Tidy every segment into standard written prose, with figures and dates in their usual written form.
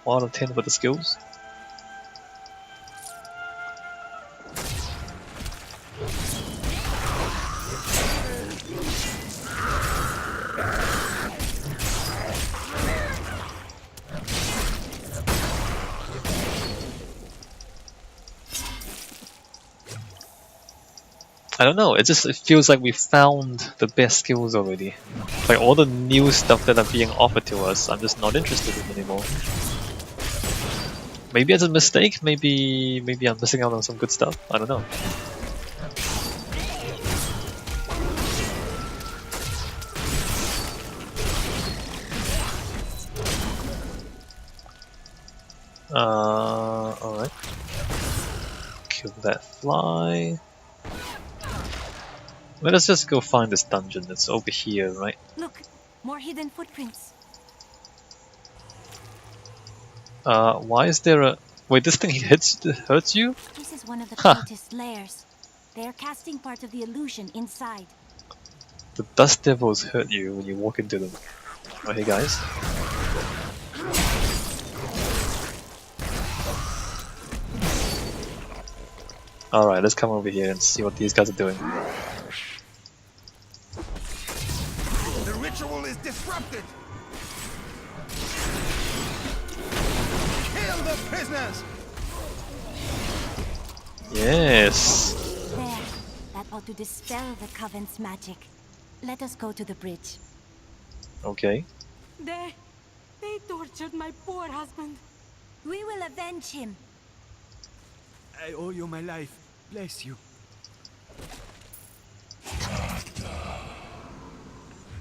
4 out of 10 for the skills. I don't know, it feels like we found the best skills already. Like all the new stuff that are being offered to us, I'm just not interested in anymore. Maybe it's a mistake, maybe I'm missing out on some good stuff, I don't know. Alright. Kill that fly. Let us just go find this dungeon. It's over here, right? Look, more hidden footprints. Why is there a... Wait, this thing hurts you? This is one of the cultist lairs. They are casting part of the illusion inside. The dust devils hurt you when you walk into them. Oh, hey guys. Alright, let's come over here and see what these guys are doing. The ritual is disrupted! Kill the prisoners! Yes! There. That ought to dispel the Coven's magic. Let us go to the bridge. Okay. They tortured my poor husband. We will avenge him. I owe you my life. Bless you.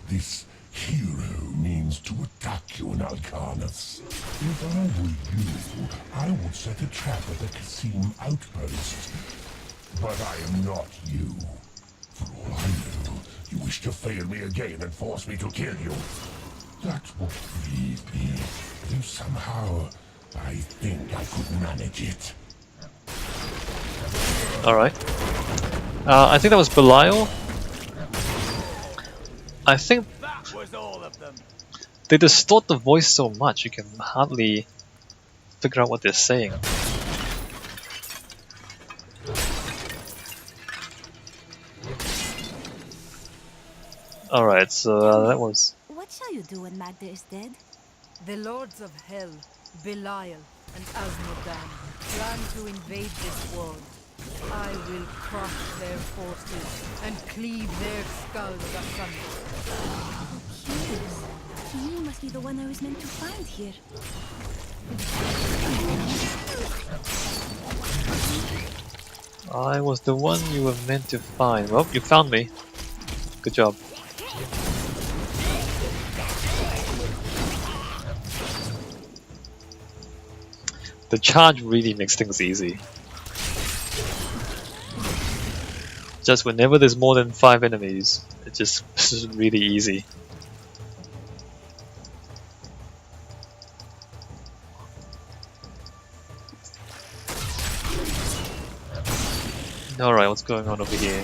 This hero means to attack you in Alcarnus. If I were you, I would set a trap at the Cassim outpost. But I am not you. For all I know, you wish to fail me again and force me to kill you. That would grieve me. Though somehow, I think I could manage it. Alright. I think that was Belial. I think That was all of them. they distort the voice so much you can hardly figure out what they're saying. Alright, so that was... What shall you do when Magda is dead? The lords of hell, Belial and Asmodan, plan to invade this world. I will crush their forces and cleave their skulls asunder. Curious. You must be the one I was meant to find here. I was the one you were meant to find. Well, you found me. Good job. The charge really makes things easy. Just whenever there's more than 5 enemies, it's just really easy. Alright, what's going on over here?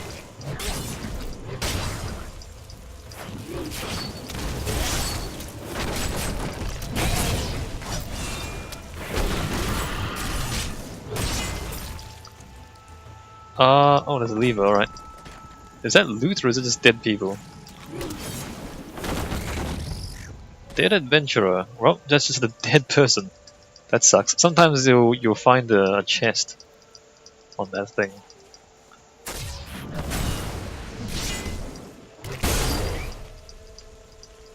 Oh, there's a lever, alright. Is that loot or is it just dead people? Dead adventurer. Well, that's just a dead person. That sucks. Sometimes you'll find a chest on that thing.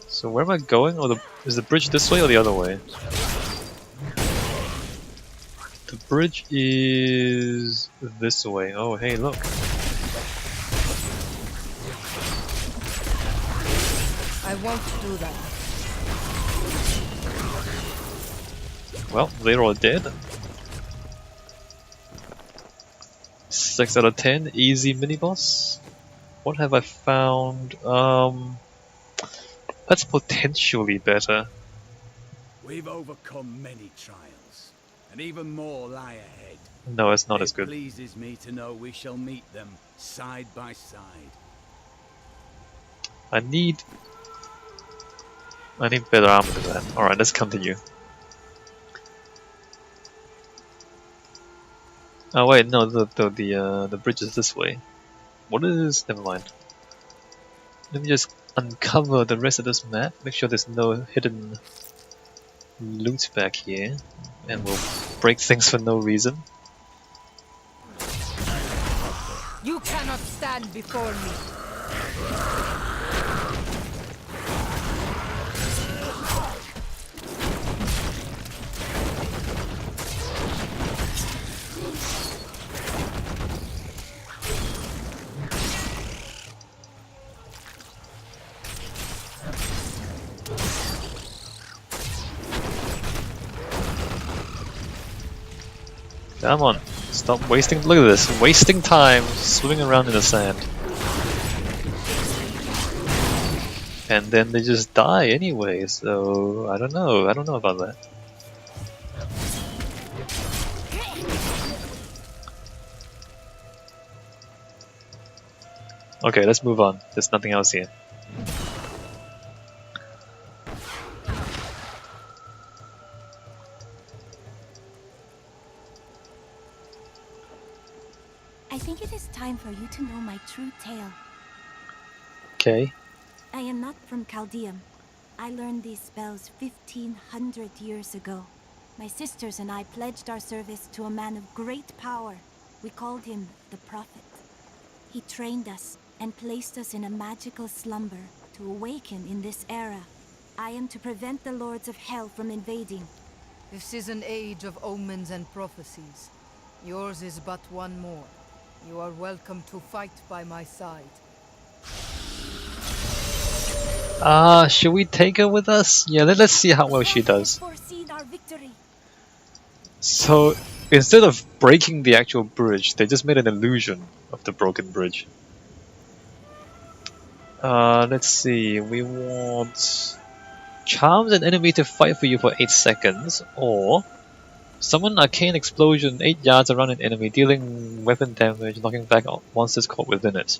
So where am I going? Or is the bridge this way or the other way? The bridge is this way. Oh, hey, look. I won't do that. Well, they're all dead. 6 out of 10, easy mini-boss. What have I found? That's potentially better. We've overcome many trials, and even more lie ahead. No, it's not as good. It pleases me to know we shall meet them side by side. I need better armor than that. Alright, let's continue. Oh wait, no, the bridge is this way. What is? Never mind. Let me just uncover the rest of this map. Make sure there's no hidden loot back here, and we'll break things for no reason. You cannot stand before me. Come on, stop wasting. Look at this, wasting time swimming around in the sand, and then they just die anyway. So I don't know. I don't know about that. Okay, let's move on. There's nothing else here. I think it is time for you to know my true tale. Okay. I am not from Chaldeum. I learned these spells 1500 years ago. My sisters and I pledged our service to a man of great power. We called him the Prophet. He trained us and placed us in a magical slumber to awaken in this era. I am to prevent the Lords of Hell from invading. This is an age of omens and prophecies. Yours is but one more. You are welcome to fight by my side. Should we take her with us? Yeah, let's see how well she does. Foreseen our victory. So, instead of breaking the actual bridge, they just made an illusion of the broken bridge. Let's see, we want... Charms an enemy to fight for you for 8 seconds, or... Summon Arcane Explosion 8 yards around an enemy, dealing weapon damage, knocking back monsters caught within it.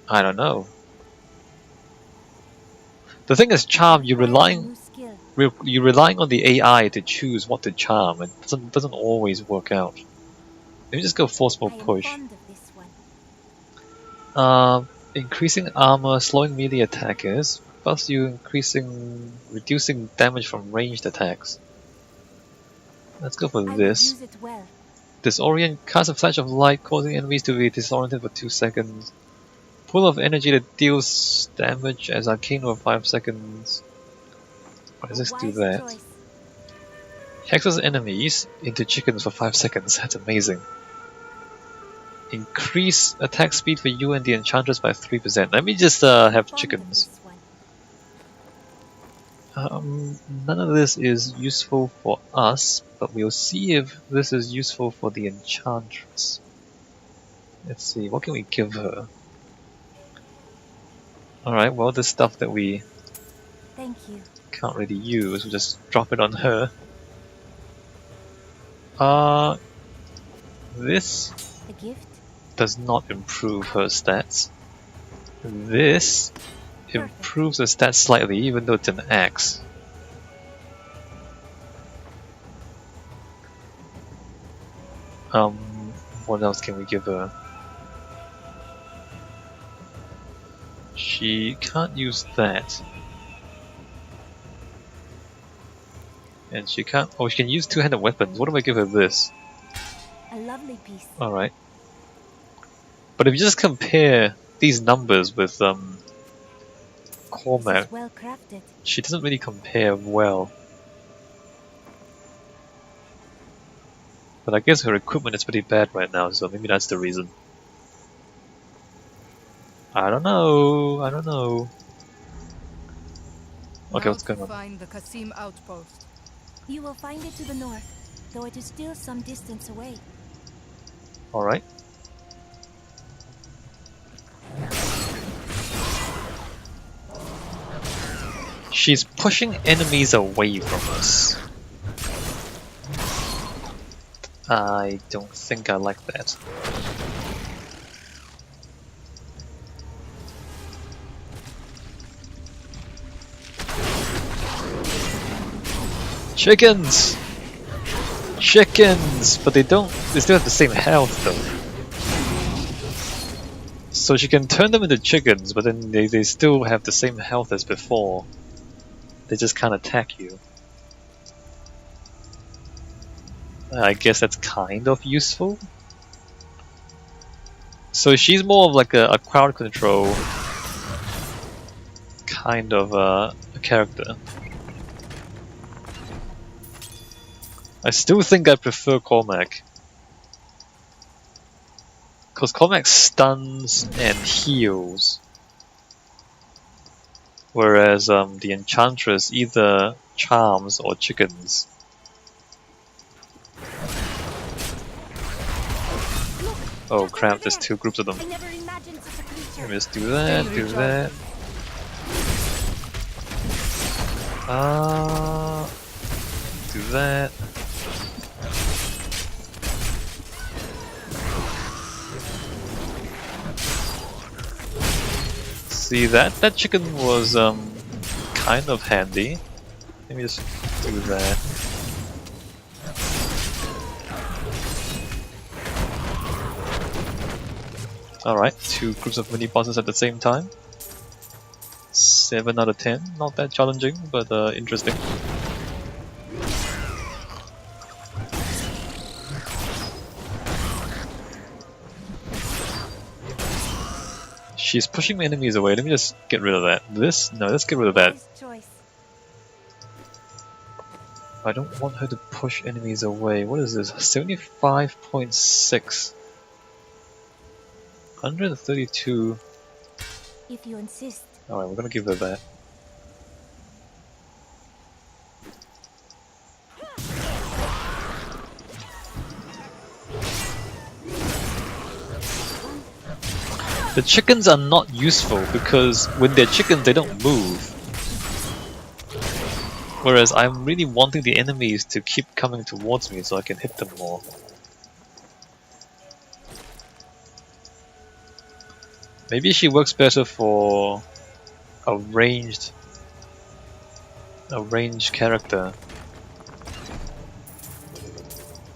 I don't know. The thing is, Charm, you're relying on the AI to choose what to charm, and it doesn't always work out. Let me just go Forceful Push. Increasing armor, slowing melee attackers, plus you reducing damage from ranged attacks. Let's go for this. Disorient, cast a flash of light, causing enemies to be disoriented for 2 seconds. Pool of energy that deals damage as arcane for 5 seconds. Let's just do that. Hexes enemies into chickens for 5 seconds. That's amazing. Increase attack speed for you and the Enchantress by 3%. Let me just have chickens. None of this is useful for us, but we'll see if this is useful for the Enchantress. Let's see, what can we give her? Alright, well, the stuff that we can't really use, we'll just drop it on her. This does not improve her stats. This improves her stats slightly, even though it's an axe. What else can we give her? She can't use that. And she can't... Oh, she can use two-handed weapons. What if I give her this? A lovely piece. Alright. But if you just compare these numbers with Cormac, well crafted. She doesn't really compare well. But I guess her equipment is pretty bad right now, so maybe that's the reason. I don't know. I don't know. Okay, what's going on? Find the Qasim outpost. You will find it to the north, though it is still some distance away. Alright. She's pushing enemies away from us. I don't think I like that. Chickens! Chickens! But they still have the same health though. So she can turn them into chickens, but then they still have the same health as before. They just can't attack you. I guess that's kind of useful. So she's more of like a crowd control kind of a character. I still think I prefer Cormac. Because Cormac stuns and heals. Whereas the Enchantress either charms or chickens. Oh crap, there's two groups of them. I never imagined such a creature. Let me just do that, do that. Do that. See, that chicken was kind of handy. Let me just do that. Alright, two groups of mini bosses at the same time. 7 out of 10, not that challenging, but interesting. She's pushing my enemies away. Let me just get rid of that. This? No, let's get rid of that. Wise choice. I don't want her to push enemies away. What is this? 75.6. 132. If you insist. Alright, we're gonna give her that. The chickens are not useful because when they're chickens they don't move. Whereas I'm really wanting the enemies to keep coming towards me so I can hit them more. Maybe she works better for a ranged character.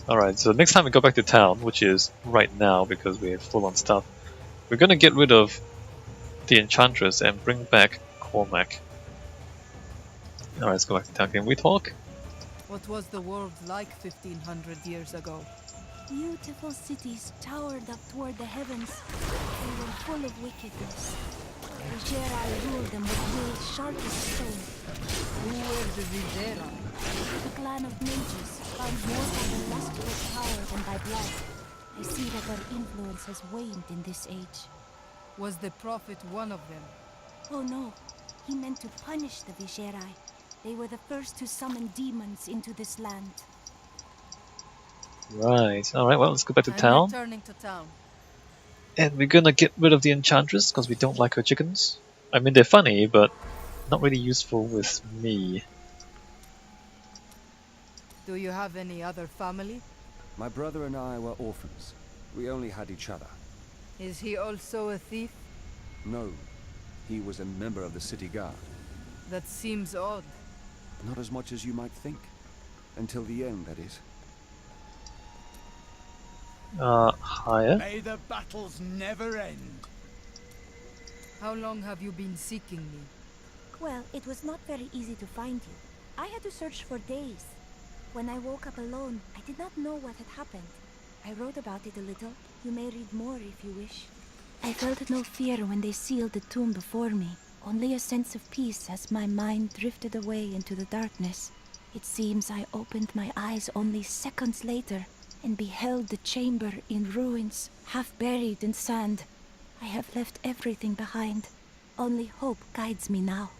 Alright, so next time we go back to town, which is right now because we're full on stuff, we're gonna get rid of the Enchantress and bring back Cormac. Alright, let's go back to town. Can we talk? What was the world like 1500 years ago? Beautiful cities towered up toward the heavens. They were full of wickedness. The Jedi ruled them with wills sharp as stone. Who were the Vizera? The clan of mages found more by the lust for power than by blood. I see that their influence has waned in this age. Was the Prophet one of them? Oh no, he meant to punish the Viserai. They were the first to summon demons into this land. Right, alright, well let's go back to I'm town. returning to town. And we're gonna get rid of the Enchantress because we don't like her chickens. I mean, they're funny, but not really useful with me. Do you have any other family? My brother and I were orphans. We only had each other. Is he also a thief? No, he was a member of the city guard. That seems odd. Not as much as you might think. Until the end, that is. Higher? May the battles never end. How long have you been seeking me? Well, it was not very easy to find you. I had to search for days. When I woke up alone, I did not know what had happened. I wrote about it a little. You may read more if you wish. I felt no fear when they sealed the tomb before me. Only a sense of peace as my mind drifted away into the darkness. It seems I opened my eyes only seconds later and beheld the chamber in ruins, half buried in sand. I have left everything behind. Only hope guides me now.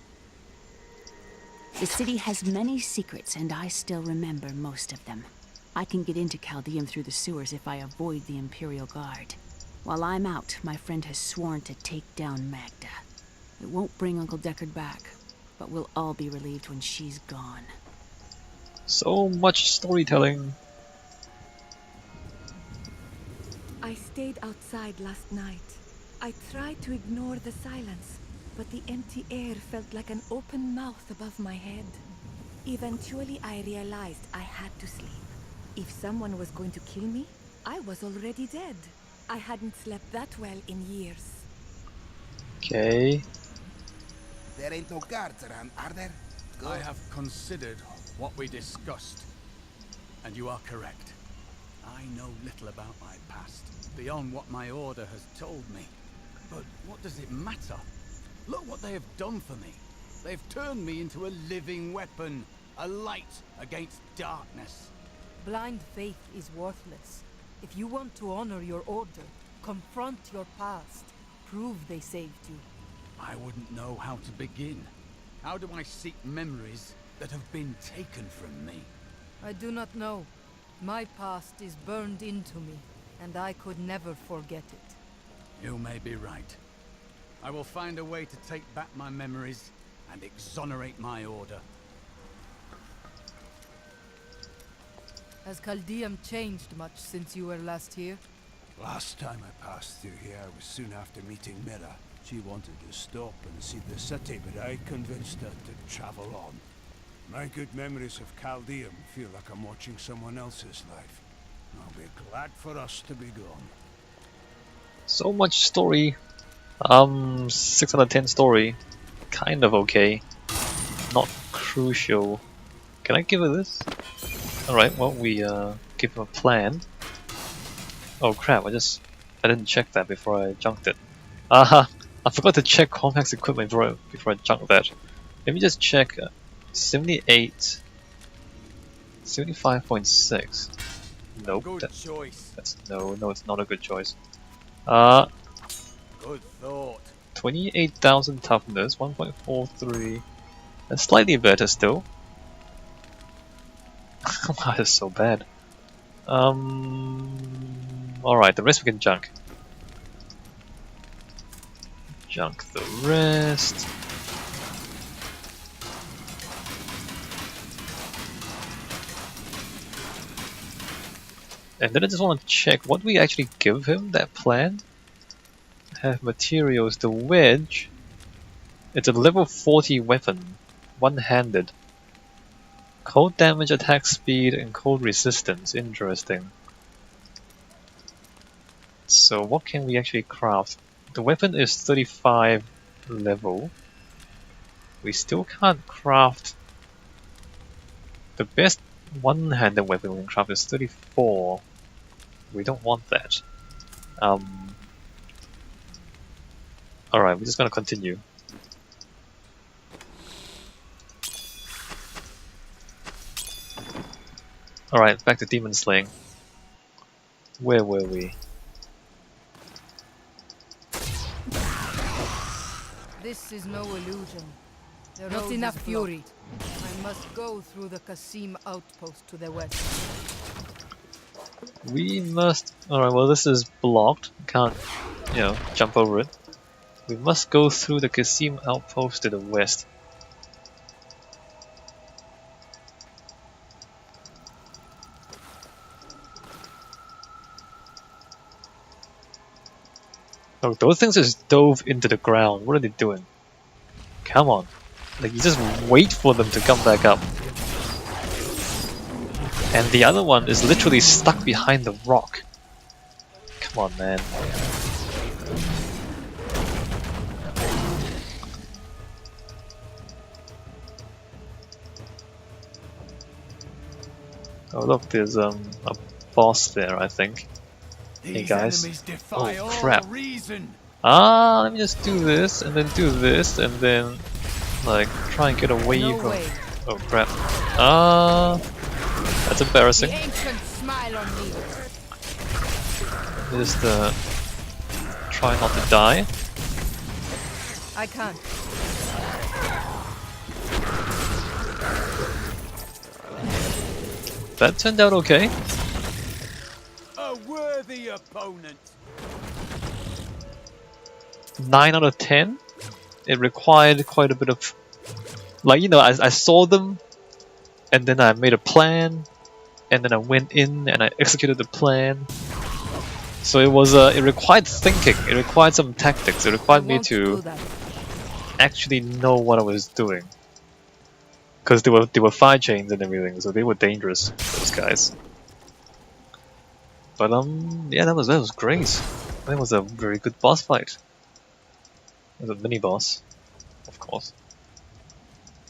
The city has many secrets, and I still remember most of them. I can get into Chaldeum through the sewers if I avoid the Imperial Guard. While I'm out, my friend has sworn to take down Magda. It won't bring Uncle Deckard back, but we'll all be relieved when she's gone. So much storytelling. I stayed outside last night. I tried to ignore the silence, but the empty air felt like an open mouth above my head. Eventually, I realized I had to sleep. If someone was going to kill me, I was already dead. I hadn't slept that well in years. Okay. There ain't no guards around, are there? I have considered what we discussed, and you are correct. I know little about my past, beyond what my order has told me. But what does it matter? Look what they have done for me. They've turned me into a living weapon, a light against darkness. Blind faith is worthless. If you want to honor your order, confront your past. Prove they saved you. I wouldn't know how to begin. How do I seek memories that have been taken from me? I do not know. My past is burned into me, and I could never forget it. You may be right. I will find a way to take back my memories and exonerate my order. Has Caldeum changed much since you were last here? Last time I passed through here was soon after meeting Mira. She wanted to stop and see the city, but I convinced her to travel on. My good memories of Caldeum feel like I'm watching someone else's life. I'll be glad for us to be gone. So much story. 6 out of 10 story. Kind of okay. Not crucial. Can I give it this? Alright, well we give him a plan. Oh crap, I didn't check that before I junked it. Aha! I forgot to check Cormac's equipment before I junked that. Let me just check 78 75.6. Nope. Good choice. No, it's not a good choice. Good thought. 28,000 toughness, 1.43. That's slightly better still. That is so bad. Alright, the rest we can junk. Junk the rest. And then I just want to check what we actually give him, that plan. Have materials, the wedge. It's a level 40 weapon, one-handed. Cold damage, attack speed, and cold resistance. Interesting. So what can we actually craft? The weapon is 35 level. We still can't craft. The best one-handed weapon we can craft is 34. We don't want that. Alright, we're just gonna continue. Alright, back to demon slaying. Where were we? This is no illusion. Not enough fury. I must go through the Qasim outpost to the west. We must... Alright, well this is blocked. Can't, jump over it. We must go through the Qasim outpost to the west. Oh, those things just dove into the ground. What are they doing? Come on. Like, you just wait for them to come back up. And the other one is literally stuck behind the rock. Come on, man. Oh look, there's a boss there, I think. Hey guys. Oh crap. Let me just do this, and then do this, and then like try and get away from... Oh crap. That's embarrassing. Just try not to die. I can't. That turned out okay. A worthy opponent. 9 out of 10. It required quite a bit of... Like, I saw them, and then I made a plan, and then I went in and I executed the plan. So it was it required thinking, it required some tactics, it required me to actually know what I was doing. Because there were fire chains and everything, so they were dangerous, those guys. But yeah, that was great. That was a very good boss fight. It was a mini boss, of course.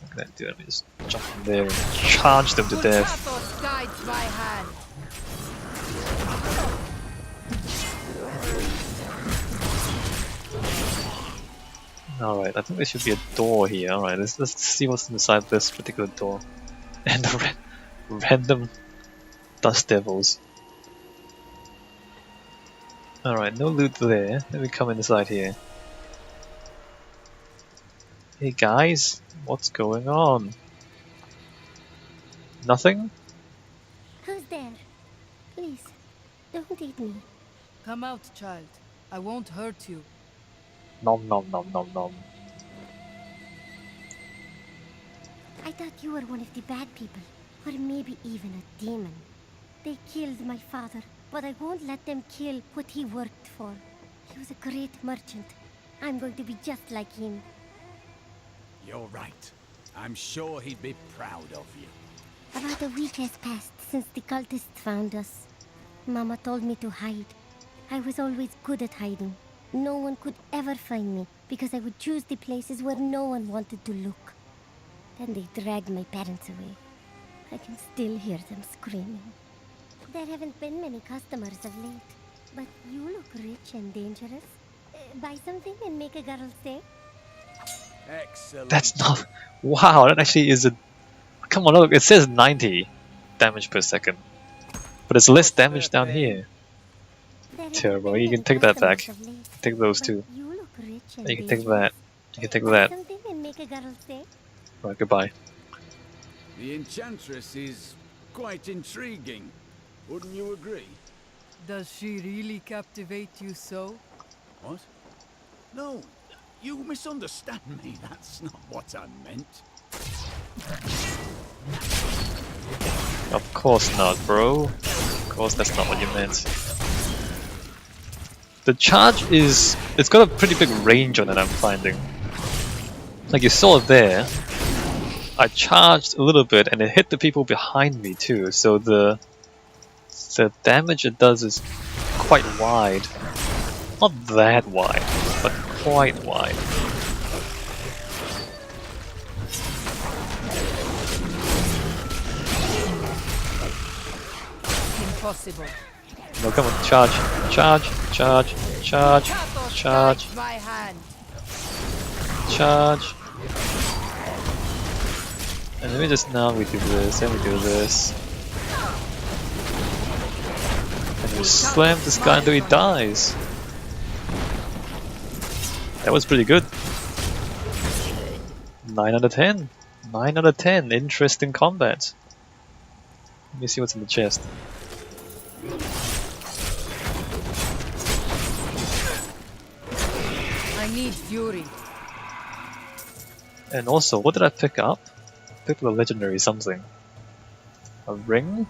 What can I do? Let me just jump in there and charge them to death. Gulchatos guides my hand. Alright, I think there should be a door here. Alright, let's see what's inside this particular door. And the random dust devils. Alright, no loot there. Let me come inside here. Hey guys, what's going on? Nothing? Who's there? Please, don't eat me. Come out, child. I won't hurt you. Nom nom nom nom nom. I thought you were one of the bad people, or maybe even a demon. They killed my father, but I won't let them kill what he worked for. He was a great merchant. I'm going to be just like him. You're right. I'm sure he'd be proud of you. About a week has passed since the cultists found us. Mama told me to hide. I was always good at hiding. No one could ever find me because I would choose the places where no one wanted to look. Then they dragged my parents away. I can still hear them screaming. There haven't been many customers of late, but you look rich and dangerous. Buy something and make a girl stay? Excellent. That's not... Wow, that actually is a... Come on, look, it says 90 damage per second. But it's less damage down here. Terrible, you can take that back. Take those two. You can take that. You can take that. Right, goodbye. The Enchantress is quite intriguing. Wouldn't you agree? Does she really captivate you so? What? No, you misunderstand me. That's not what I meant. Of course not, bro. Of course that's not what you meant. The charge is... It's got a pretty big range on it, I'm finding. Like you saw there, I charged a little bit and it hit the people behind me too, so the damage it does is quite wide. Not that wide, but quite wide. Impossible. No, come on, charge, charge, charge, charge, charge, My hand. charge. And let me just now we do this, and we do this. And we slam this guy until he dies. That was pretty good. 9 out of 10. 9 out of 10. Interesting combat. Let me see what's in the chest. I need fury. And also, what did I pick up? I picked up a legendary something. A ring?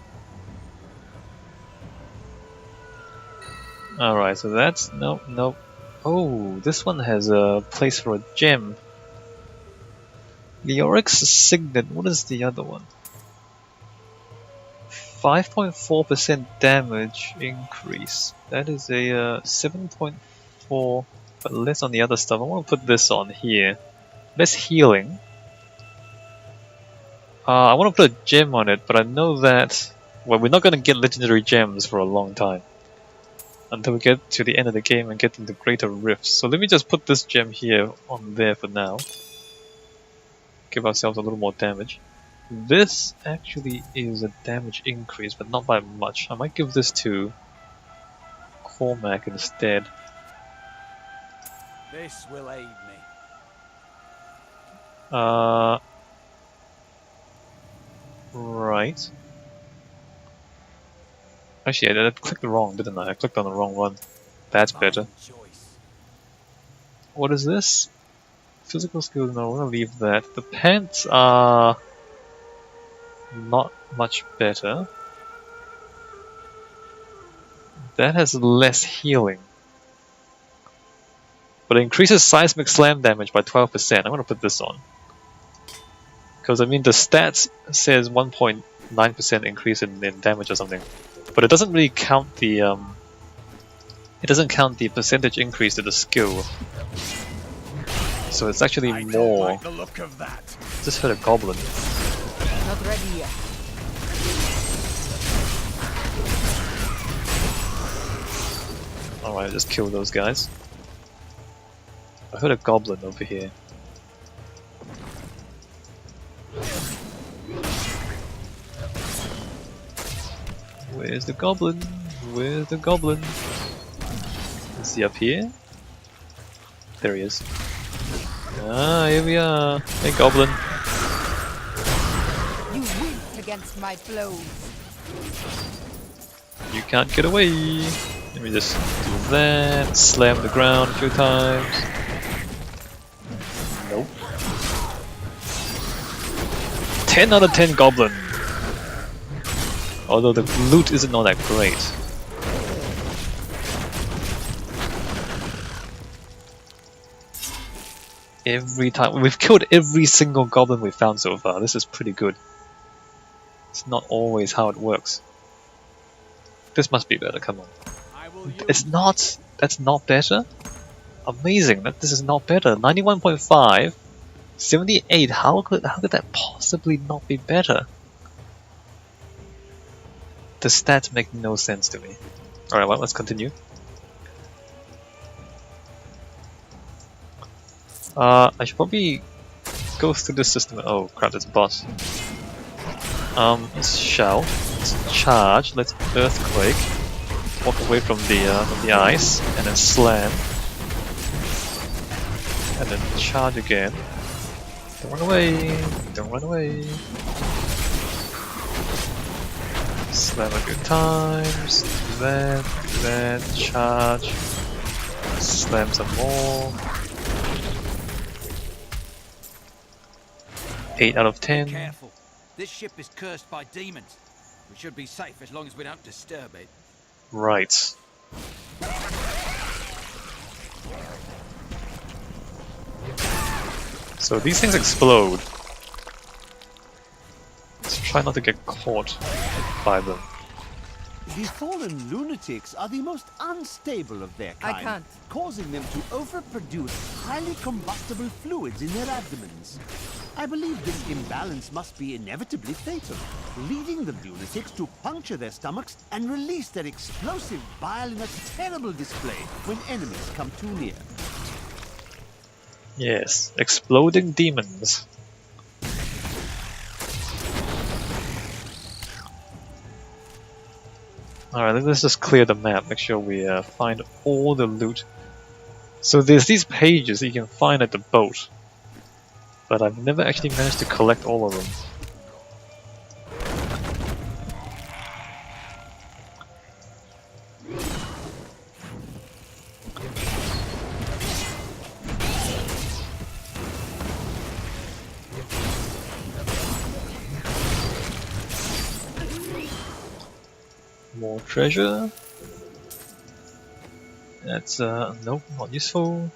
Alright, so that's... Nope, nope. Oh, this one has a place for a gem. Leoric's Signet. What is the other one? 5.4% damage increase. That is a 7.4, but less on the other stuff. I want to put this on here. Less healing. I want to put a gem on it, but I know that... Well, we're not going to get legendary gems for a long time. Until we get to the end of the game and get into greater rifts. So let me just put this gem here on there for now. Give ourselves a little more damage. This actually is a damage increase, but not by much. I might give this to Cormac instead. This will aid me. Right. Actually, I clicked wrong, didn't I? I clicked on the wrong one. That's better. What is this? Physical skills, no, we're gonna leave that. The pants are not much better. That has less healing. But it increases seismic slam damage by 12%. I'm gonna put this on. Because I mean the stats says 1.9% increase in damage or something. but it doesn't really count the it doesn't count the percentage increase to the skill. So it's actually I don't more. like the look of that. Just hit a goblin. Not ready yet. Alright, just kill those guys. I heard a goblin over here. Where's the goblin? Where's the goblin? Is he up here? There he is. Ah, here we are. Hey, goblin. You wilt against my blows. You can't get away. Let me just do that. Slam the ground a few times. Nope. 10 out of 10 goblin. Although the loot isn't all that great. Every time we've killed every single goblin we've found so far. This is pretty good. It's not always how it works. This must be better, come on. It's not! That's not better? Amazing, this is not better. 91.5, 78, how could that possibly not be better? The stats make no sense to me. Alright, well, let's continue. I should probably go through this system. Oh crap, it's a boss. Let's shout, let's charge, let's earthquake, walk away from the ice, and then slam, and then charge again. Don't run away! Don't run away! Slam a few times. Do that, charge. Slam some more. 8 out of 10. Careful. This ship is cursed by demons. We should be safe as long as we don't disturb it. Right. So these things explode. Let's try not to get caught by them. The fallen lunatics are the most unstable of their kind, I can't. causing them to overproduce highly combustible fluids in their abdomens. I believe this imbalance must be inevitably fatal, leading the lunatics to puncture their stomachs and release their explosive bile in a terrible display when enemies come too near. Yes, exploding demons. Alright, let's just clear the map, make sure we find all the loot. So there's these pages that you can find at the boat, but I've never actually managed to collect all of them. More treasure. That's nope, not useful.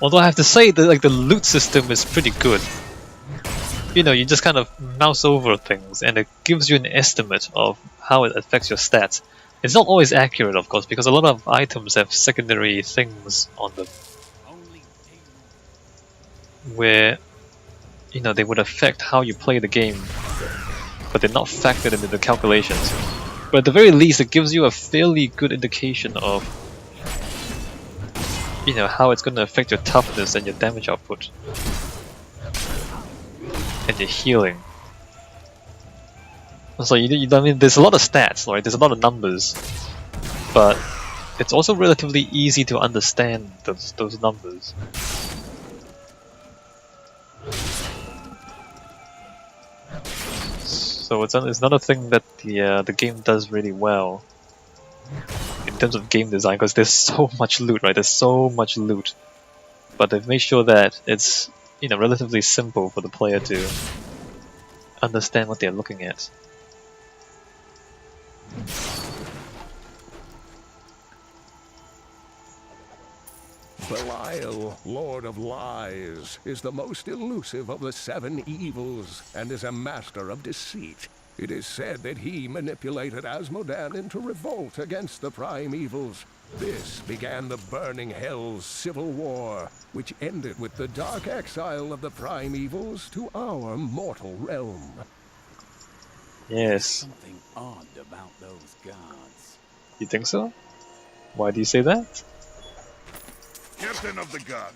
Although I have to say that the loot system is pretty good. You know, you just kind of mouse over things and it gives you an estimate of how it affects your stats. It's not always accurate, of course, because a lot of items have secondary things on them where, you know, they would affect how you play the game, but they're not factored into the calculations. But at the very least, it gives you a fairly good indication of, you know, how it's going to affect your toughness and your damage output and your healing. So I mean, there's a lot of stats, right? There's a lot of numbers, but it's also relatively easy to understand those numbers. So it's another thing that the game does really well in terms of game design, because there's so much loot, right? There's so much loot, but they've made sure that it's, you know, relatively simple for the player to understand what they're looking at. Belial, Lord of Lies, is the most elusive of the 7 evils and is a master of deceit. It is said that he manipulated Asmodan into revolt against the prime evils. This began the Burning Hell's civil war, which ended with the dark exile of the prime evils to our mortal realm. Yes. Something odd about those guards. You think so? Why do you say that? Captain of the Guard,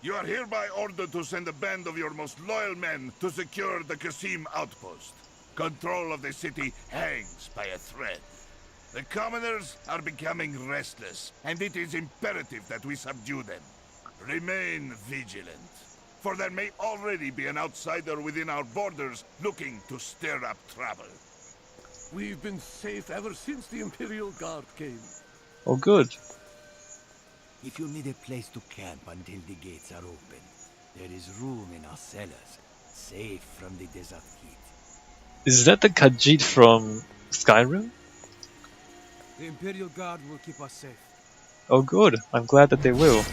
you are hereby ordered to send a band of your most loyal men to secure the Qasim outpost. Control of the city hangs by a thread. The commoners are becoming restless, and it is imperative that we subdue them. Remain vigilant, for there may already be an outsider within our borders looking to stir up trouble. We've been safe ever since the Imperial Guard came. Oh, good. If you need a place to camp until the gates are open, there is room in our cellars, safe from the desert heat. Is that the Khajiit from Skyrim? The Imperial Guard will keep us safe. Oh, good. I'm glad that they will.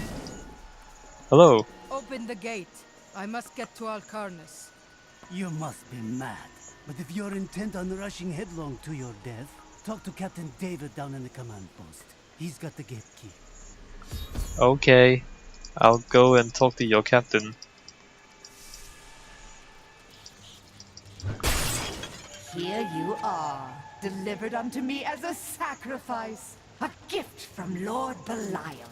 Hello. Open the gate. I must get to Alcarnus. You must be mad. But if you're intent on rushing headlong to your death, talk to Captain David down in the command post. He's got the gate key. Okay. I'll go and talk to your captain. Here you are, delivered unto me as a sacrifice, a gift from Lord Belial.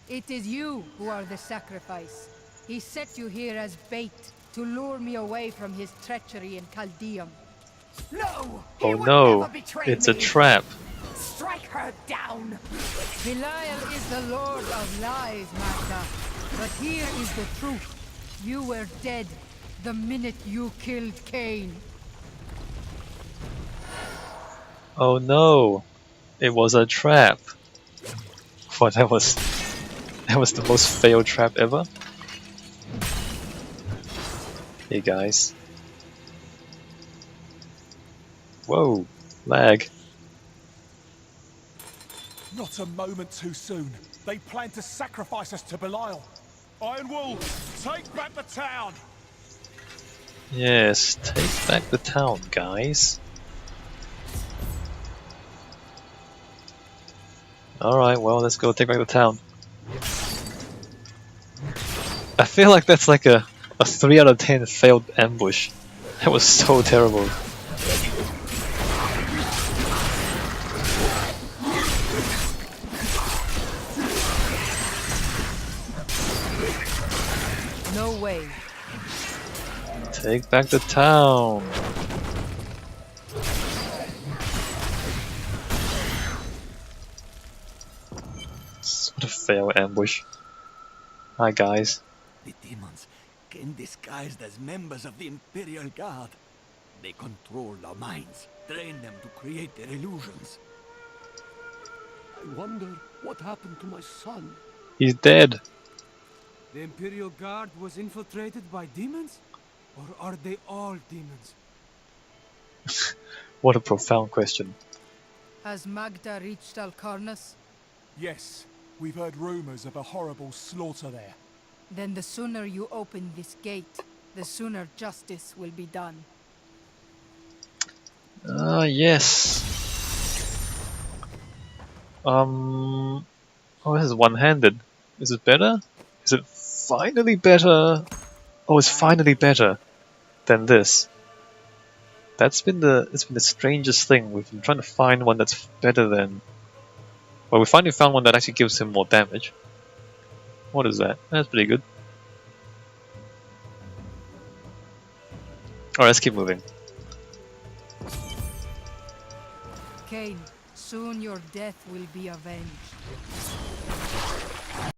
It is you who are the sacrifice. He set you here as bait to lure me away from his treachery in Chaldeum. No! Oh no, it's a trap. Strike her down! Belial is the Lord of Lies, Magda. But here is the truth. You were dead the minute you killed Cain. Oh no, it was a trap. What, that was the most failed trap ever? Hey guys. Whoa, lag. Not a moment too soon. They plan to sacrifice us to Belial. Iron Wolves, take back the town! Yes, take back the town, guys. Alright, well, let's go take back the town. I feel like that's like a 3 out of 10 failed ambush. That was so terrible. No way. Take back the town. What a failed ambush. Hi guys. The demons came disguised as members of the Imperial Guard. They control our minds, train them to create their illusions. I wonder what happened to my son. He's dead. The Imperial Guard was infiltrated by demons? Or are they all demons? What a profound question. Has Magda reached Alcarnus? Yes, we've heard rumors of a horrible slaughter there. Then the sooner you open this gate, the sooner justice will be done. Yes. Oh, this is one-handed. Is it better? Is it finally better? Oh, it's finally better than this. It's been the strangest thing. We've been trying to find one that's better than. Well, we finally found one that actually gives him more damage. What is that? That's pretty good. Alright, let's keep moving. Cain, soon your death will be avenged.